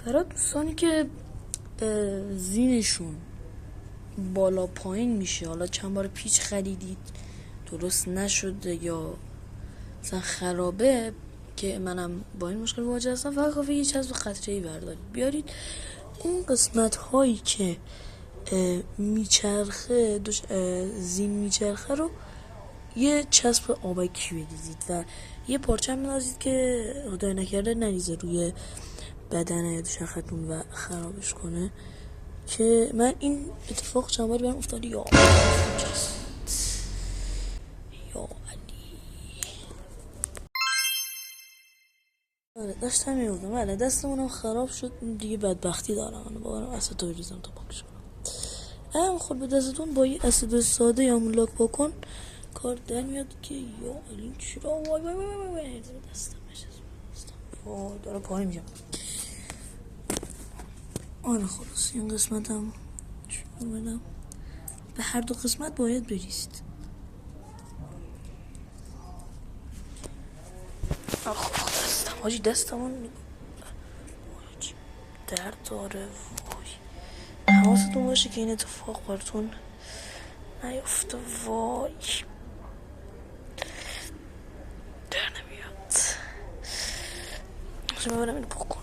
برای دوستانی که زینشون بالا پایین میشه، حالا چند بار پیچ خریدید درست نشده یا مثلا خرابه، که منم با این مشکل مواجه هستم، فقط کافیه یه چسب قطره‌ای بردارید بیارید. این قسمت هایی که میچرخه زین میچرخه رو یه چسب آبکی بدید و یه پارچه هم بندازید که خدای نکرده نریزه روی بدن دوچرختون و خرابش کنه. که من این اتفاق چند باری برام افتاد. یا علی داشتم میبودم، بله دستمونم خراب شد دیگه، بدبختی دارم. من باورم اسید بریزم تا پاکش کنم. اما خب به دستتون با یه اسید ساده یا لاک بکن کار در میاد که یا علی چرا وای دستم وای داره پای میشم. آره خلاص این قسمت هم اومدم به هر دو قسمت باید بریزید. دستم حاجی دستمون درد داره. وای حواستون باشه که این اتفاق براتون نیفته. وای در نمیاد. ببرم اینو بکن.